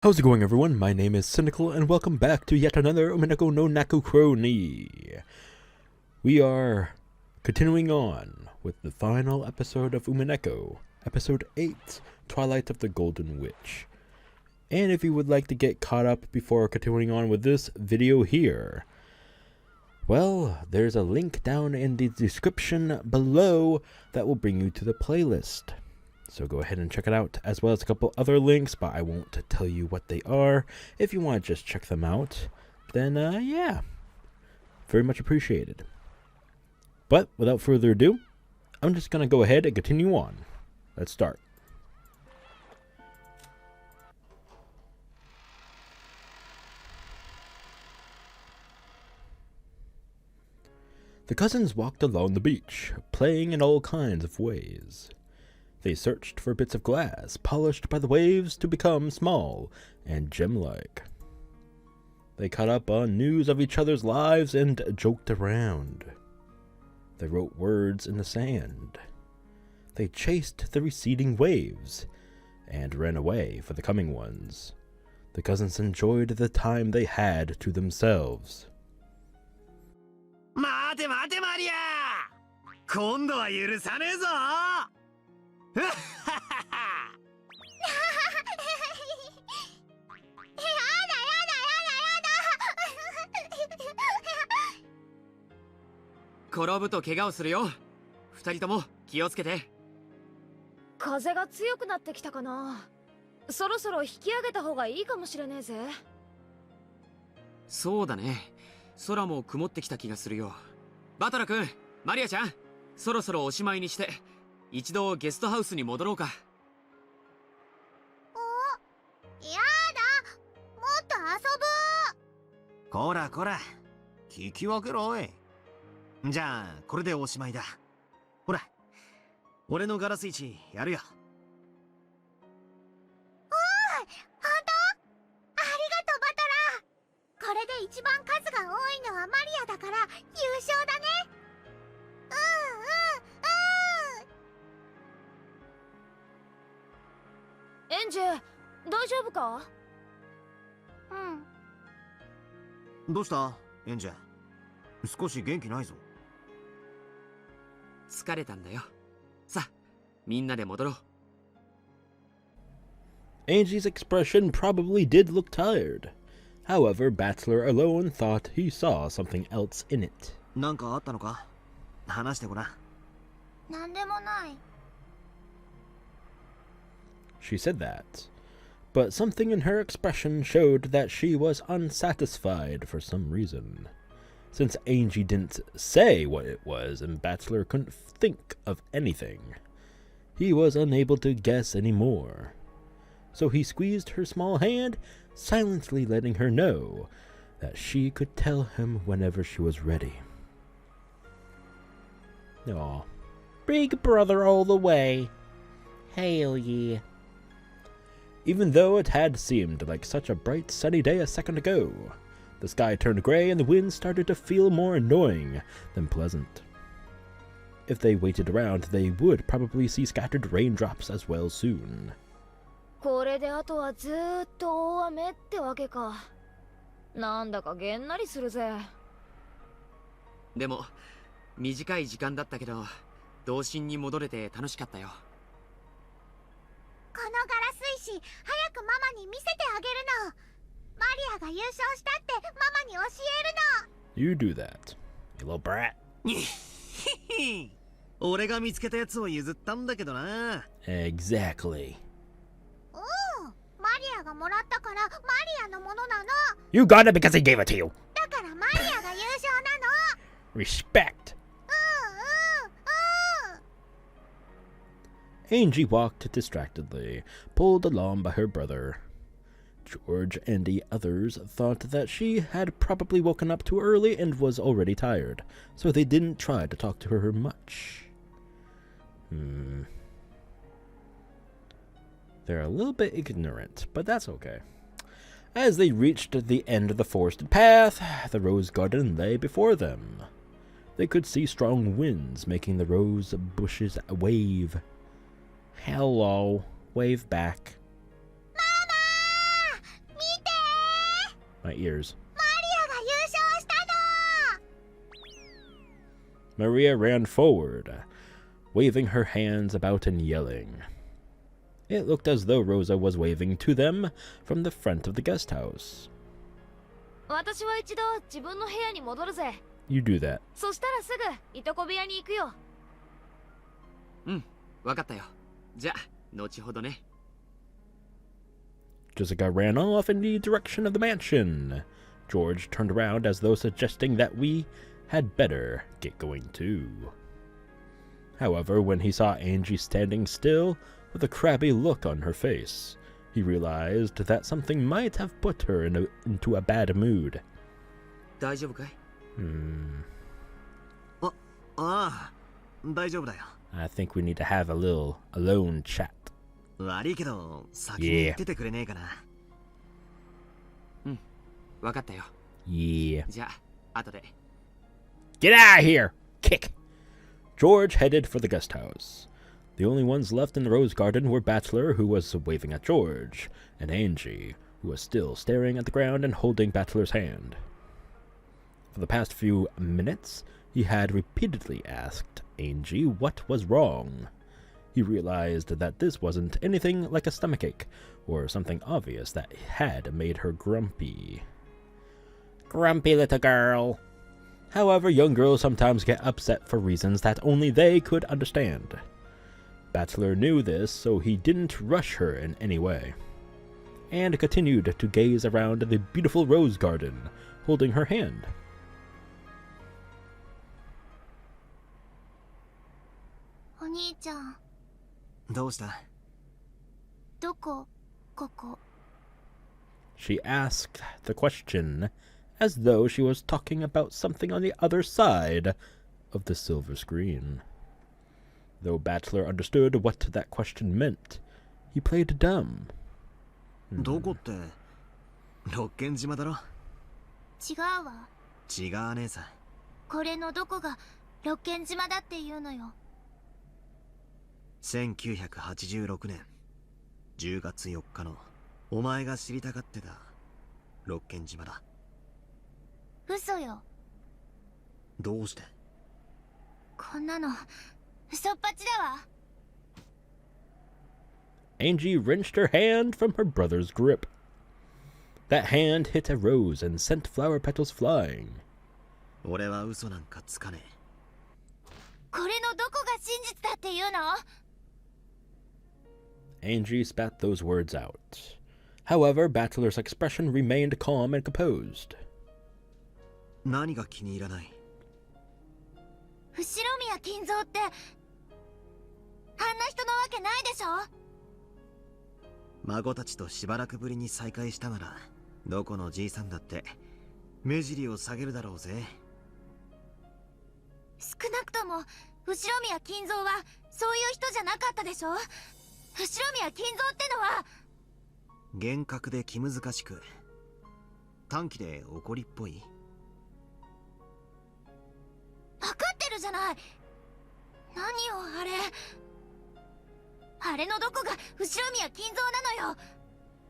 How's it going, everyone? My name is Sinikle, and welcome back to yet another Umineko no Naku Koro ni. We are continuing on with the final episode of Umineko, episode 8, Twilight of the Golden Witch. And if you would like to get caught up before continuing on with this video here, well, there's a link down in the description below that will bring you to the playlist. So go ahead and check it out, as well as a couple other links, but I won't tell you what they are. If you want to just check them out, then yeah, very much appreciated. But without further ado, I'm just going to go ahead and continue on. Let's start. The cousins walked along the beach, playing in all kinds of ways. They searched for bits of glass, polished by the waves to become small and gem-like. They caught up on news of each other's lives and joked around. They wrote words in the sand. They chased the receding waves and ran away for the coming ones. The cousins enjoyed the time they had to themselves. 待て待てマリア、今度は許さねえぞ。やだやだやだやだ。転ぶと怪我をするよ。二人とも気をつけて。風が強くなってきたかな。そろそろ引き上げた方がいいかもしれねえぜ。そうだね。空も曇ってきた気がするよ。バトラ君、マリアちゃん、そろそろおしまいにして一度ゲストハウスに戻ろうか。お、やだ、もっと遊ぶ。こらこら、聞き分けろおい。じゃあこれでおしまいだ。ほら、俺のガラス石やるよ。おい、本当？ありがとうバトラー。これで一番数が多いのはマリアだから優勝だね。エンジェ、大丈夫か？うん。どうしたエンジェ、少し元気ないぞ。疲れたんだよ。さあ、みんなで戻ろう。Angie's expression probably did look tired. However, Battler alone thought he saw something else in it. なんかあったのか？話してごらん。なんでもない。She said that, but something in her expression showed that she was unsatisfied for some reason. Since Ange didn't say what it was and Battler couldn't think of anything, he was unable to guess any more. So he squeezed her small hand, silently letting her know that she could tell him whenever she was ready. Aw. Big brother all the way. Hail ye. Even though it had seemed like such a bright sunny day a second ago, the sky turned gray and the wind started to feel more annoying than pleasant. If they waited around, they would probably see scattered raindrops as well soon. これであとはずーっと大雨ってわけか。なんだかげんなりするぜ。でも短い時間だったけど、童心に戻れて楽しかったよ。このガラス石、早くママに見せてあげるの。マリアが優勝したってママに教えるの。You do that, you little brat. 俺が見つけたやつを譲ったんだけどな。Exactly. おお、マリアがもらったからマリアのものなの。You got it because he gave it to you. だからマリアが優勝なの。Respect. Angie walked distractedly, pulled along by her brother. George and the others thought that she had probably woken up too early and was already tired, so they didn't try to talk to her much. They're a little bit ignorant, but that's okay. As they reached the end of the forested path, the rose garden lay before them. They could see strong winds making the rose bushes wave. Hello. Wave back. Mama! My ears. マリアが優勝したの。 Maria ran forward, waving her hands about and yelling. It looked as though Rosa was waving to them from the front of the guest house. 私は一度自分の部屋に戻るぜ。 You do that. そしたらすぐいとこ部屋に行くよ。うん、わかったよ。じゃあ、後ほどね。Jessica ran off in the direction of the mansion. George turned around as though suggesting that we had better get going too. However, when he saw Angie standing still with a crabby look on her face, he realized that something might have put her into a bad mood. 大丈夫かい？ ああ、大丈夫だよ。 I think we need to have a little alone chat. 悪いけど、先に言っててくれねえかな。うん、わかったよ。 Yeah. じゃあ、後で。 Get out of here! Kick! George headed for the guest house. The only ones left in the rose garden were Battler, who was waving at George, and Angie, who was still staring at the ground and holding Battler's hand. For the past few minutes, he had repeatedly asked Angie what was wrong. He realized that this wasn't anything like a stomachache, or something obvious that had made her grumpy. Grumpy little girl. However, young girls sometimes get upset for reasons that only they could understand. Battler knew this, so he didn't rush her in any way, and continued to gaze around the beautiful rose garden, holding her hand. お兄ちゃん、どうした？どこ、ここ。 She asked the question as though she was talking about something on the other side of the silver screen. Though Battler understood what that question meant, he played dumb. どこって、ロッケン島だろ？違うわ。違わねえさ。これのどこがロッケン島だっていうのよ。 1986年10月4日のお前が知りたがってたロッケン島だ。嘘よ。どうして？こんなの嘘っぱちだわ。 Angie wrenched her hand from her brother's grip. That hand hit a rose and sent flower petals flying. 俺は嘘なんかつかねえ。これのどこが真実だっていうの？ Angie spat those words out. However, Battler's expression remained calm and composed. 何が気に入らない？後宮金蔵ってあんな人のわけないでしょ。孫たちとしばらくぶりに再会したなら、どこのじいさんだって目尻を下げるだろうぜ。少なくとも後宮金蔵はそういう人じゃなかったでしょ。後宮金蔵ってのは厳格で気難しく、短気で怒りっぽい。分かってるじゃない。何よあれ。あれのどこが後宮金蔵なのよ。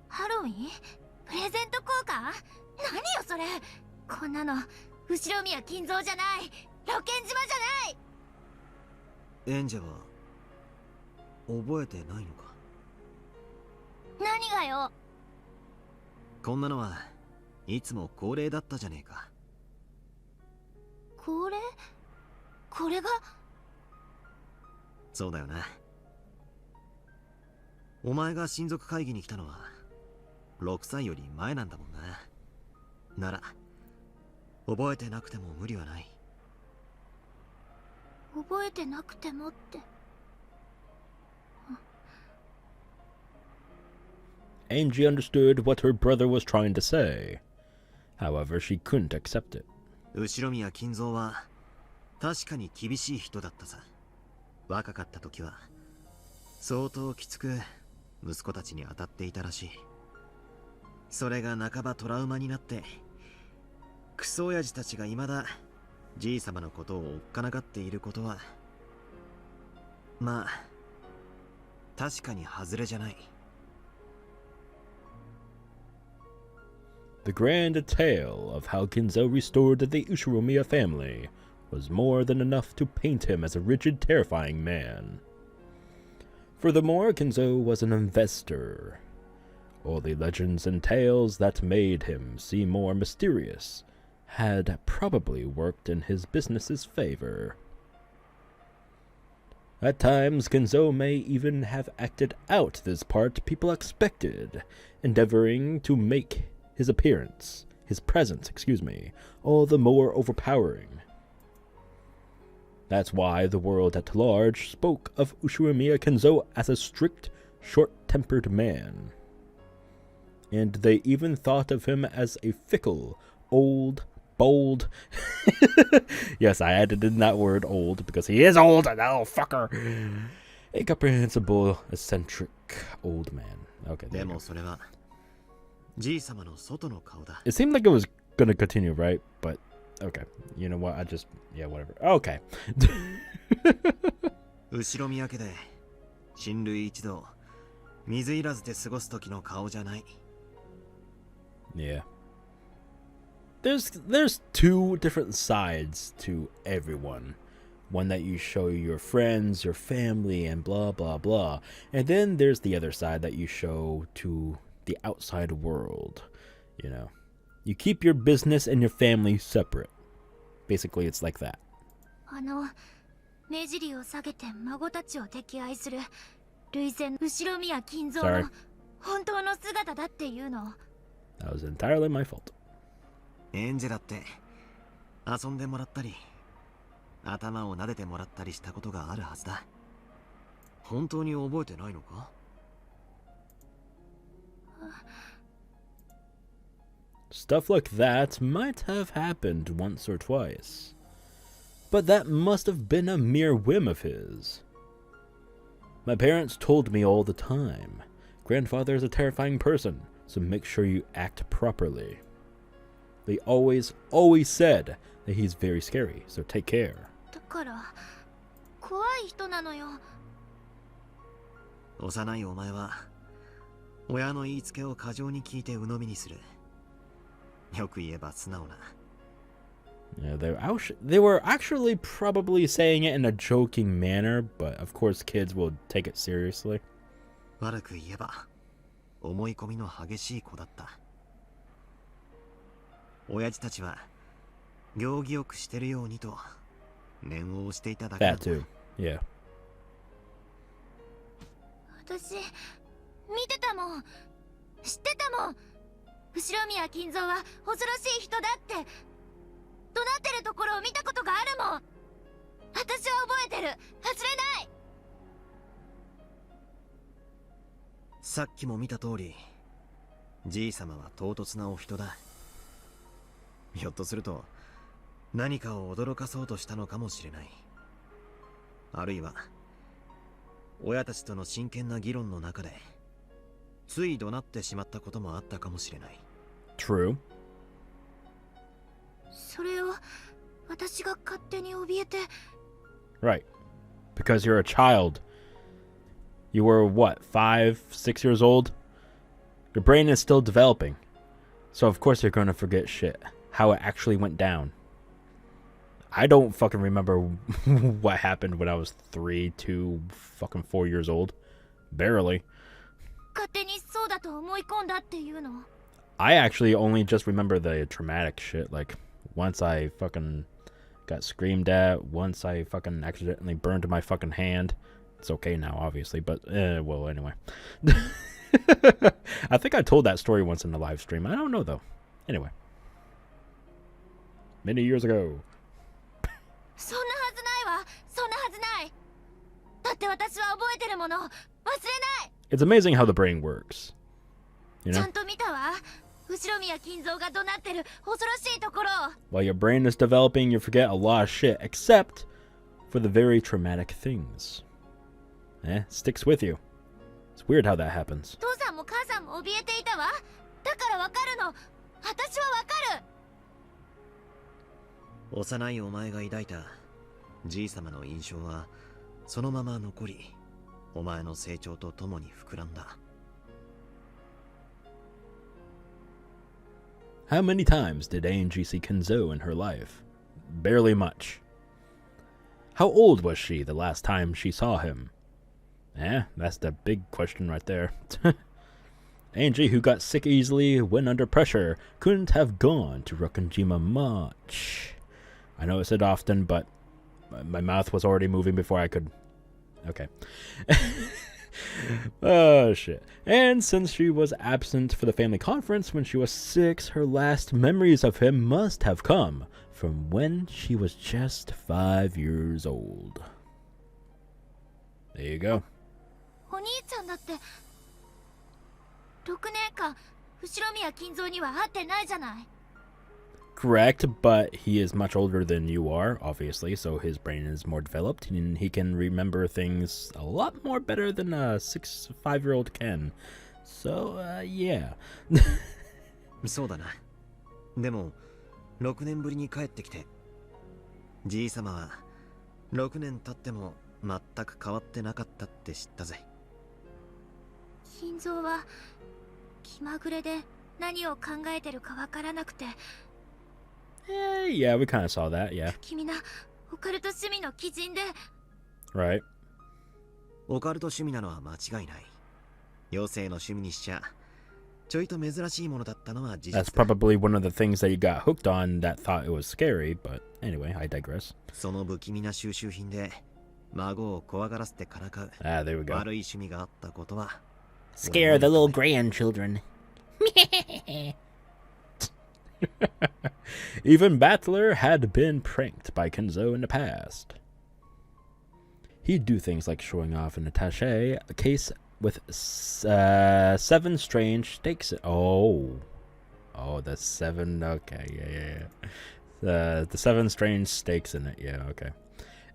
ハロウィン？プレゼント効果？何よそれ。こんなの後宮金蔵じゃない。ロケン島じゃない。エンジェは覚えてないのか？何がよ。こんなのはいつも恒例だったじゃねえか。これ？これが？そうだよな。お前が親族会議に来たのは6歳より前なんだもんな。なら覚えてなくても無理はない。覚えてなくてもって。Angie understood what her brother was trying to say. However, she couldn't accept it. 後宮金蔵は確かに厳しい人だったさ。若かった時は相当きつく息子たちに当たっていたらしい。それが半ばトラウマになって、クソ親父たちが未だじいさまのことをおっかながっていることは、まあ確かに外れじゃない。The The grand tale of how Kinzo restored the Ushiromiya family was more than enough to paint him as a rigid, terrifying man. Furthermore, Kinzo was an investor. All the legends and tales that made him seem more mysterious had probably worked in his business's favor. At times, Kinzo may even have acted out this part people expected, endeavoring to make his presence, all the more overpowering. That's why the world at large spoke of Ushiromiya Kinzo as a strict, short-tempered man. And they even thought of him as a fickle, old, bold. Yes, I added in that word old because he is old, that little fucker. Incomprehensible, eccentric old man. Okay. There you go. It seemed like it was gonna continue, right? But okay. You know what? Yeah, whatever. Okay. 後ろ宮家で親類一同水入らずで過ごす時の顔じゃない。 Yeah. There's two different sides to everyone. One that you show your friends, your family, and blah blah blah. And then there's the other side that you show to the outside world. You know. You keep your business and your family separate. Basically, it's like that. 目尻を下げて孫たちを溺愛する涙腺後ろ宮金蔵 Sorry. の本当の姿だっていうの。 That was entirely my fault. エンジェだって遊んでもらったり頭を撫でてもらったりしたことがあるはずだ。本当に覚えてないのか？ Stuff like that might have happened once or twice. But that must have been a mere whim of his. My parents told me all the time, grandfather is a terrifying person, so make sure you act properly. They always said that he's very scary, so take care. だから怖い人なのよ。幼いお前は親の言いつけを過剰に聞いて鵜呑みにする。よく言えば素直な。 Yeah, they were actually probably saying it in a joking manner, but of course kids will take it seriously. 悪く言えば思い込みの激しい子だった。親父たちは行儀よくしてるようにと念を押していただけだ。 That too, yeah. 私見てたもん、知ってたもん。後ろ宮金蔵は恐ろしい人だって怒鳴ってるところを見たことがあるもん。私は覚えてる、忘れない。さっきも見た通りじいさまは唐突なお人だ。ひょっとすると何かを驚かそうとしたのかもしれない。あるいは親たちとの真剣な議論の中でつい怒鳴ってしまったこともあったかもしれない。 True. それを私が勝手に怯えて。 Right. Because you're a child. You were what, 5, 6 years old? Your brain is still developing. So of course you're gonna forget shit. How it actually went down. I don't fucking remember what happened when I was 3, 2, fucking 4 years old. Barely. 勝手にそうだと思い込んだっていうの。 I actually only just remember the traumatic shit. Like, once I fucking got screamed at, once I fucking accidentally burned my fucking hand. It's okay now, obviously, but, well, anyway. I think I told that story once in the live stream. I don't know, though. Anyway. Many years ago. そんなはずないわ、そんなはずない。だって私は覚えてるもの、忘れない。 It's amazing how the brain works. You ちゃ know? んと見たわ。後ろ宮金蔵が怒鳴ってる恐ろしいところ。 While your brain is developing, you forget a lot of shit, except for the very traumatic things. Sticks with you. It's weird how that happens. 父さんも母さんも怯えていたわ。だからわかるの。私はわかる。幼いお前が抱いたじいさまの印象はそのまま残り、お前の成長とともに膨らんだ。How many times did Ange see Kinzo in her life? Barely much. How old was she the last time she saw him? That's the big question right there. Ange, who got sick easily when under pressure, couldn't have gone to Rokkenjima much. I know I said often, but my mouth was already moving before I could... Okay. Oh, shit. And since she was absent for the family conference when she was 6, her last memories of him must have come from when she was just 5 years old. There you go. お兄ちゃんだって6年間後宮金蔵には会ってないじゃない。 Correct, but he is much older than you are, obviously, so his brain is more developed, and he can remember things a lot more better than a 5-year-old can. So, yeah. そうだな。でも6年ぶりに帰ってきて、じいさまは6年経っても全く変わってなかったって知ったぜ。金蔵は気まぐれで何を考えてるかわからなくて。 Yeah, we kind of saw that, yeah. 君なオカルト趣味の鬼人で。 Right. オカルト趣味なのは間違いない。妖精の趣味にしちゃちょいと珍しいものだったのは事実だ。 That's probably one of the things that you got hooked on that thought it was scary, but anyway, I digress. その不気味な収集品で孫を怖がらせてからかう There we go. 悪い趣味があったことは Scare the little grandchildren. Even Battler had been pranked by Kinzo in the past. He'd do things like showing off an attaché case with 7 strange stakes. Oh, the 7. Okay, yeah. The 7 strange stakes in it. Yeah, okay.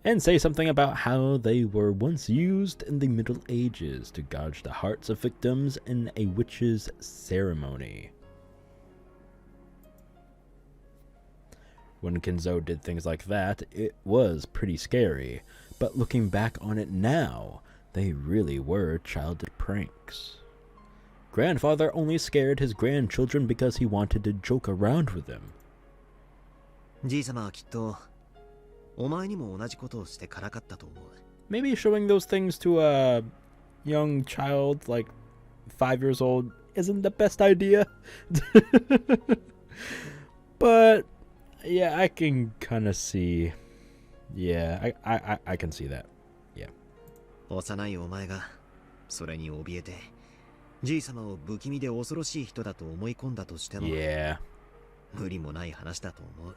And say something about how they were once used in the Middle Ages to gouge the hearts of victims in a witch's ceremony. When Kinzo did things like that, it was pretty scary, but looking back on it now, they really were childish pranks. Grandfather only scared his grandchildren because he wanted to joke around with them. じいさまはきっとお前にも同じことをしてからかったと思う。 Maybe showing those things to a young child, like 5 years old, isn't the best idea. But yeah, I can kind of see. Yeah, I can see that. Yeah. 幼いお前がそれに怯えてじいさまを不気味で恐ろしい人だと思い込んだとしても Yeah. 無理もない話だと思う。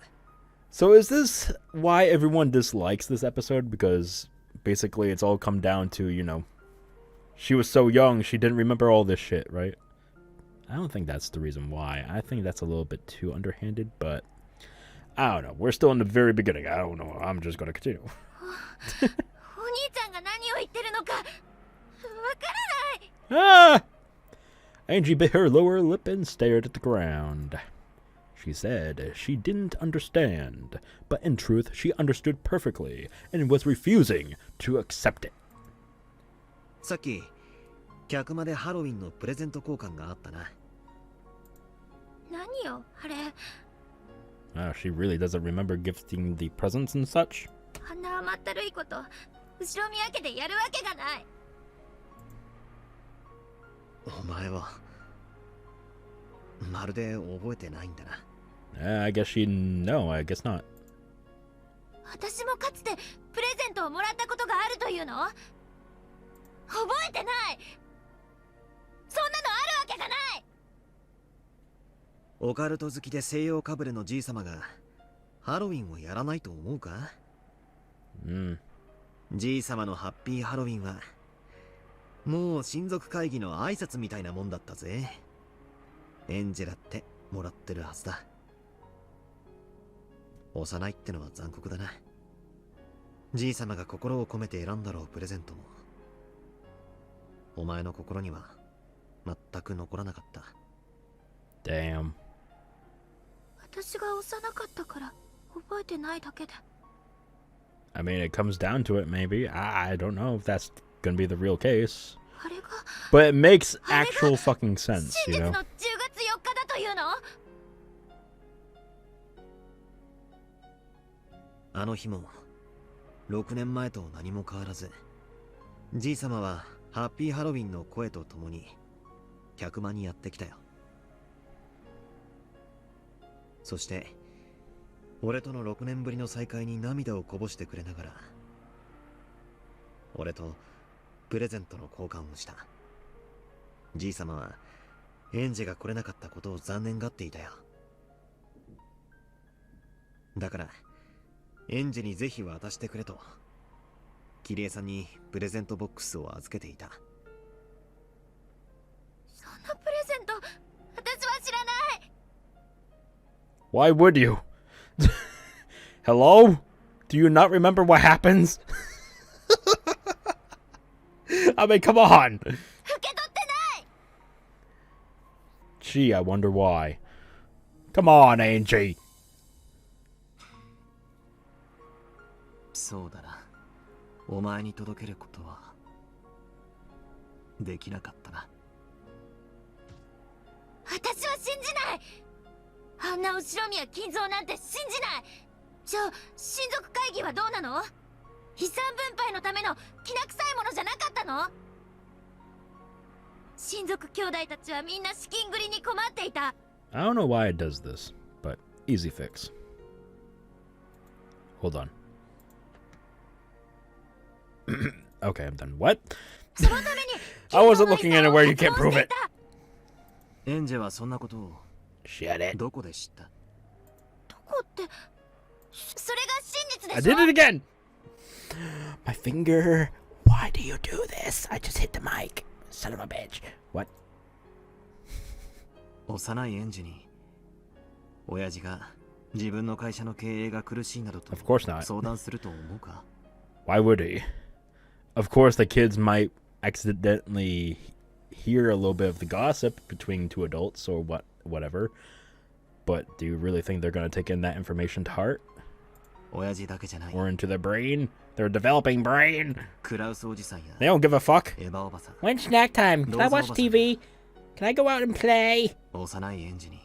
So is this why everyone dislikes this episode? Because basically it's all come down to, you know, she was so young, she didn't remember all this shit, right? I don't think that's the reason why. I think that's a little bit too underhanded, but I don't know. We're still in the very beginning. I don't know. I'm just going to continue. お兄ちゃんが何を言ってるのかわからない。 Ah! Angie bit her lower lip and stared at the ground. She said she didn't understand, but in truth she understood perfectly and was refusing to accept it. さっき客間でハロウィンのプレゼント交換があったな。何よあれ。 She really doesn't remember gifting the presents and such. あんな甘ったるいこと後ろ宮家でやるわけがない。お前はまるで覚えてないんだな。I guess no, I guess not. 私もかつてプレゼントをもらったことがあるというの？覚えてない。そんなのあるわけがない。オカルト好きで西洋かぶれのじいさまがハロウィンをやらないと思うか？じいさまのハッピーハロウィンはもう親族会議の挨拶みたいなもんだったぜ。エンジェラってもらってるはずだ。幼いってのは残酷だな。じいさまが心を込めて選んだろうプレゼントもお前の心には全く残らなかった。 Damn. 私が幼かったから覚えてないだけで。 I mean, it comes down to it, maybe. I don't know if that's gonna be the real case. あれが But it makes actual fucking sense, 真 you 実 know? の10月4日だというの？あの日も6年前と何も変わらず、じいさまはハッピーハロウィンの声とともに客間にやってきたよ。そして俺との6年ぶりの再会に涙をこぼしてくれながら、俺とプレゼントの交換をした。じいさまはエンジェが来れなかったことを残念がっていたよ。だからエンジェにぜひ渡してくれとキリエさんにプレゼントボックスを預けていた。そんなプレゼント私は知らない。 Why would you? Hello? Do you not remember what happens? I mean, come on. 受け取ってない。 Gee, I wonder why. Come on, Angie. そうだな。お前に届けることはできなかったな。私は信じない。あんな後ろ宮金蔵なんて信じない。じゃあ親族会議はどうなの？遺産分配のためのきな臭いものじゃなかったの？親族兄弟たちはみんな資金繰りに困っていた。 I don't know why it does this, but easy fix. Hold on. Okay, I'm done. What? そのために I wasn't looking anywhere, you can't prove it. エンジェはそんなことを Shut it. どこで知った？どこってそれが真実 I でしょ？ did it again! My finger. Why do you do this? I just hit the mic. Son of a bitch. What? 幼いエンジェに親父が自分の会社の経営が苦しいなどと Of course not. 相談すると思うか？ Why would he? Of course, the kids might accidentally hear a little bit of the gossip between two adults or whatever. But do you really think they're going to take in that information to heart? 親父だけじゃない。 Or into their brain? Their developing brain? クラウスおじさんや They don't give a fuck. エヴァおばさん、 When's snack time? Can I watch TV? Can I go out and play? 幼いエンジェに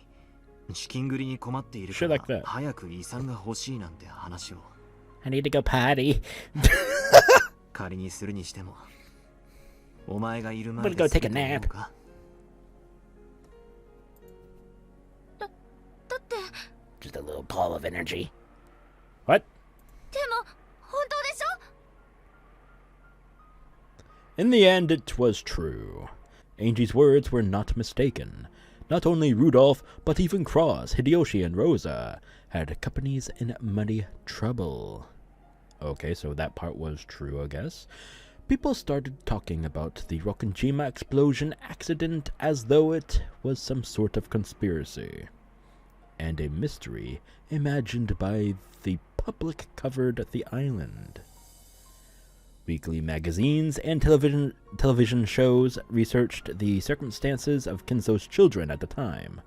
資金繰りに困っているか Shit ら like that. 早く遺産が欲しいなんて話を I need to go potty. 仮にするにしても、お前がいる I'm 前 gonna で go す take a nap. か？だって Just a little ball of energy. What? でも本当でしょ？ In the end, it was true. Angie's words were not mistaken. Not only Rudolph, but even Cross, Hideyoshi, and Rosa had companies in money trouble. Okay, so that part was true, I guess. People started talking about the Rokkenjima explosion accident as though it was some sort of conspiracy. And a mystery imagined by the public covered the island. Weekly magazines and television shows researched the circumstances of Kinzo's children at the time,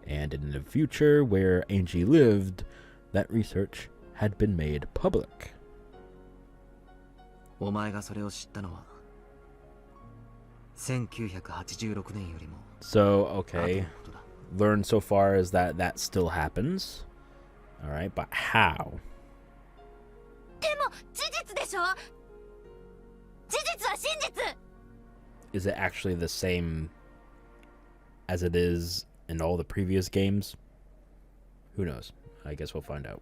and in the future where Ange lived, that research had been made public. お前がそれを知ったのは1986年よりも So, 後 okay, のことだ。 learned so far is that that still happens. Alright, but how? でも事実でしょ？事実は真実。 Is it actually the same as it is in all the previous games? Who knows? I guess we'll find out.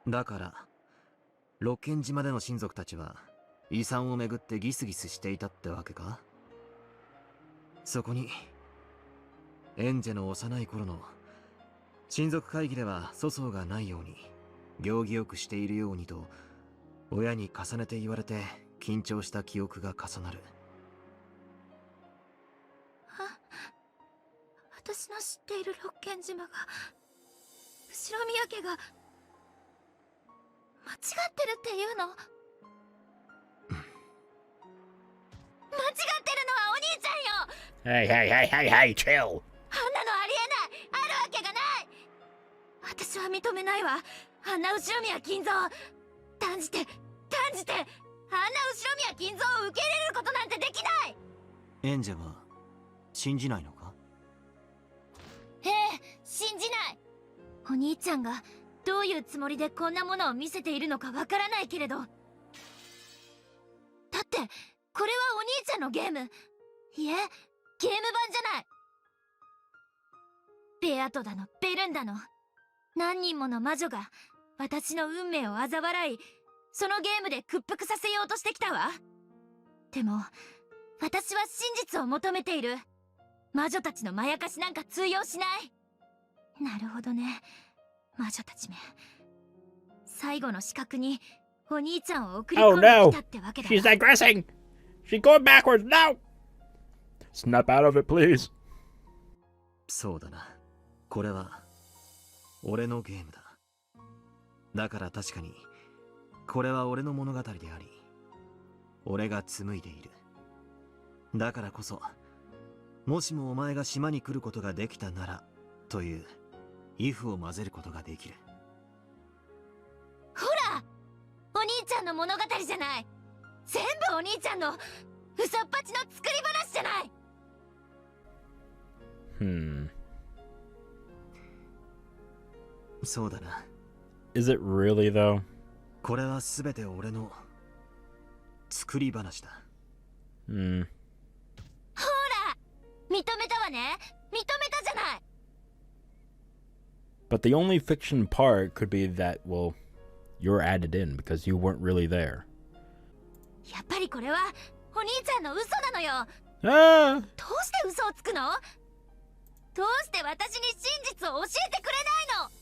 だからロッケン島での親族たちは遺産をめぐってギスギスしていたってわけか？そこにエンジェの幼い頃の親族会議では粗相がないように行儀よくしているようにと親に重ねて言われて緊張した記憶が重なる。私の知っている六軒島が後ろ宮家が間違ってるっていうの？間違ってるのはお兄ちゃんよ。 Hey, hey, hey, hey, hey, chill! あんなのありえない。あるわけがない。私は認めないわ。あんな後ろ宮金蔵断じてあんな後ろ宮金蔵を受け入れることなんてできない。エンジェは信じないのか？ええ、信じない。お兄ちゃんがどういうつもりでこんなものを見せているのかわからないけれど、だってこれはお兄ちゃんのゲーム、いえゲーム版じゃない。ベアトだのベルンだの何人もの魔女が私の運命を嘲笑い、そのゲームで屈服させようとしてきたわ。でも私は真実を求めている。魔女たちのまやかしなんか通用しない。なるほどね、魔女たちめ。最後の資格にお兄ちゃんを送り込んできたってわけだ。She's digressing! She's going backwards now! Snap out of it, please. そうだな。これは俺のゲームだ。だから確かにこれは俺の物語であり、俺が紡いでいる。だからこそ、もしもお前が島に来ることができたならというifを混ぜることができる。ほら、お兄ちゃんの物語じゃない。全部お兄ちゃんの嘘っぱちの作り話じゃない。そうだな。Is it really though? これはすべて俺の作り話だ。ほら、認めたわね。認めたじゃない。But the only fiction part could be that, well, you're added in because you weren't really there. やっぱりこれはお兄ちゃんの嘘なのよ。Ah! どうして嘘をつくの？どうして私に真実を教えてくれないの？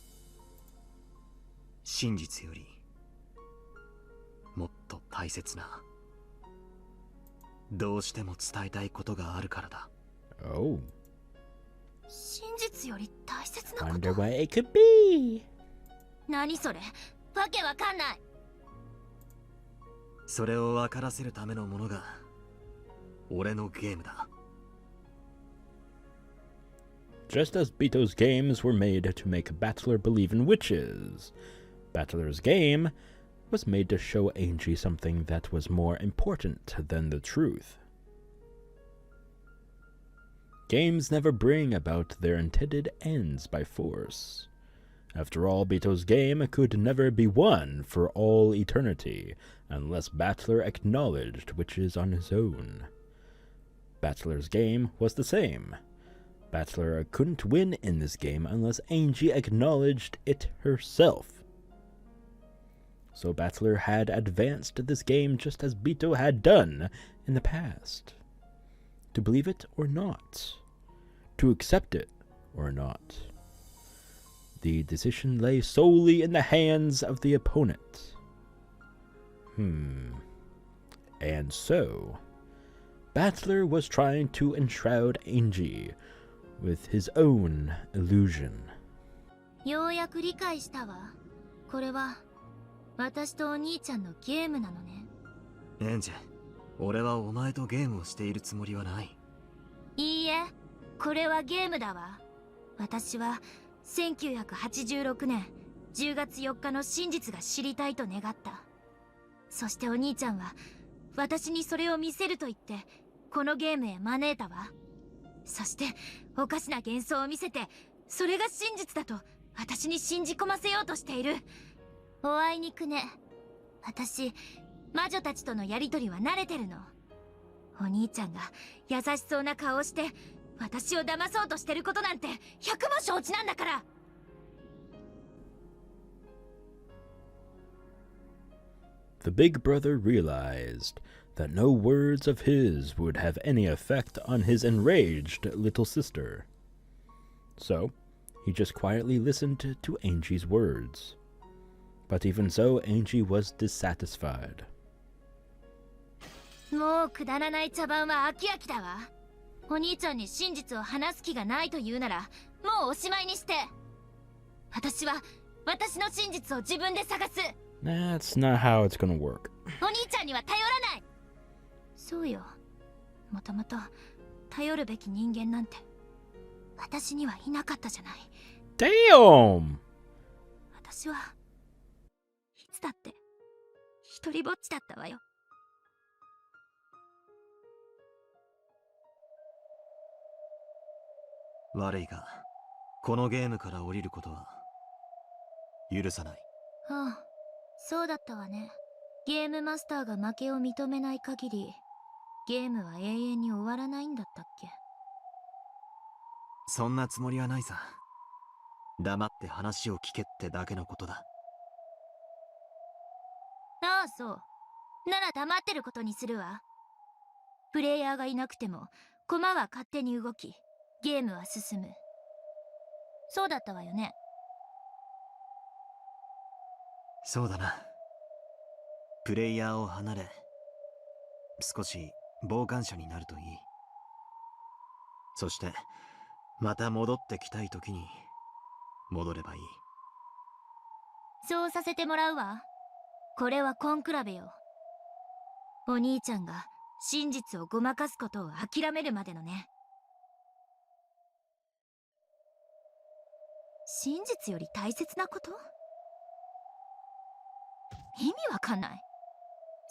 真実よりもっと大切な、どうしても伝えたいことがあるからだ。Oh. 真実より大切なこ Wonder と。 what it could be. 何それ？わけわかんない。それを分からせるためのものが俺のゲームだ。Just as Bito's games were made to make Battler believe in witches, Battler's game was made to show Ange something that was more important than the truth. Games never bring about their intended ends by force. After all, Bito's game could never be won for all eternity unless Battler acknowledged witches on his own. Battler's game was the same. Battler couldn't win in this game unless Ange acknowledged it herself. So Battler had advanced this game just as Bito had done in the past. To believe it or not. To accept it or not. The decision lay solely in the hands of the opponent. And so, Battler was trying to enshroud Ange with his own illusion. ようやく理解したわ。これは私とお兄ちゃんのゲームなのね。エンジェ、俺はお前とゲームをしているつもりはない。いいえ、これはゲームだわ。私は1986年10月4日の真実が知りたいと願った。そしてお兄ちゃんは私にそれを見せると言ってこのゲームへ招いたわ。そしておかしな幻想を見せて、それが真実だと私に信じ込ませようとしている。おあいにくね。私魔女たちとのやりとりは慣れてるの。お兄ちゃんが優しそうな顔をして私を騙そうとしてることなんて百も承知なんだから。The big brother realized that no words of his would have any effect on his enraged little sister. So, he just quietly listened to Ange's words. But even so, Ange was dissatisfied. もうくだらない茶番は飽き飽きだわ。お兄ちゃんに真実を話す気がないと言うなら、もうおしまいにして。私は私の真実を自分で探す。That's not how it's gonna work. お兄ちゃんには頼らない。そうよ。もともと頼るべき人間なんて私にはいなかったじゃない。Damn! 私はいつだって一人ぼっちだったわよ。悪いが、このゲームから降りることは許さない。ああ、そうだったわね。ゲームマスターが負けを認めない限り、ゲームは永遠に終わらないんだったっけ。そんなつもりはないさ。黙って話を聞けってだけのことだ。ああ、そう。なら黙ってることにするわ。プレイヤーがいなくても駒は勝手に動き、ゲームは進む。そうだったわよね。そうだな。プレイヤーを離れ、少し傍観者になるといい。そしてまた戻ってきたい時に戻ればいい。そうさせてもらうわ。これはコンクラベよ。お兄ちゃんが真実をごまかすことを諦めるまでのね。真実より大切なこと？意味わかんない。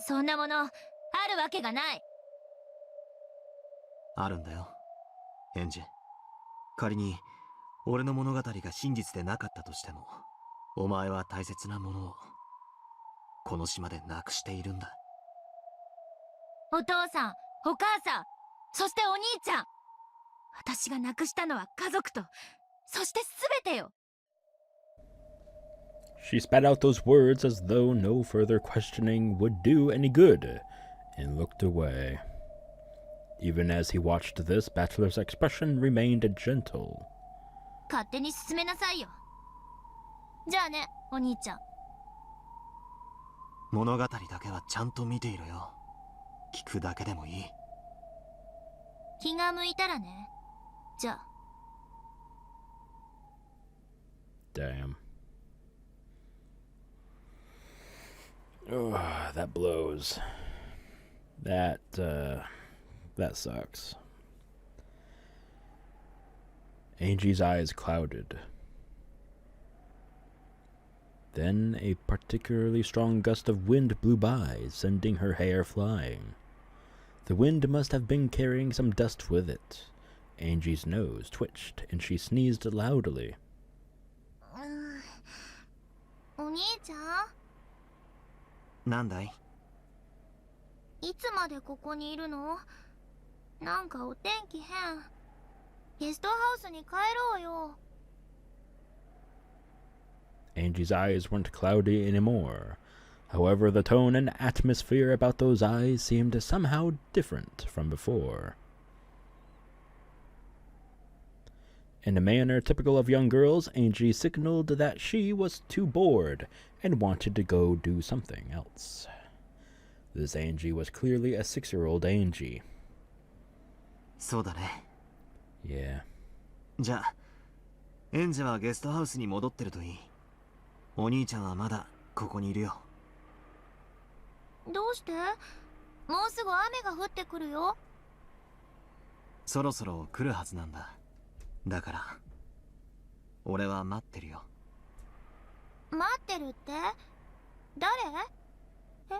そんなものあるわけがない。あるんだよ、エンジェ。仮に俺の物語が真実でなかったとしても、お前は大切なものをこの島でなくしているんだ。お父さん、お母さん、そしてお兄ちゃん。私がなくしたのは家族と、そして全てよ。She spat out those words as though no further questioning would do any good, and looked away. Even as he watched this, Battler's expression remained gentle. 勝手に進めなさいよ。じゃあね、お兄ちゃん。物語だけはちゃんと見ていろよ。聞くだけでもいい。気が向いたらね。じゃあ。Damn. Oh, that blows. That sucks. Angie's eyes clouded. Then a particularly strong gust of wind blew by, sending her hair flying. The wind must have been carrying some dust with it. Angie's nose twitched, and she sneezed loudly. お兄ちゃなんだい？ん、いつまでここにいるの？なんかお天気変。ゲストハウスに帰ろうよ。Angie's eyes weren't cloudy anymore. However, the tone and atmosphere about those eyes seemed somehow different from before. In a manner typical of young girls, Angie signaled that she was too bored and wanted to go do something else. This Angie was clearly a 6-year-old Angie. そうだね。Yeah. じゃあ、エンジェはゲストハウスに戻ってるといい。お兄ちゃんはまだここにいるよ。どうして？もうすぐ雨が降ってくるよ。そろそろ来るはずなんだ。だから俺は待ってるよ。待ってるって？誰？え？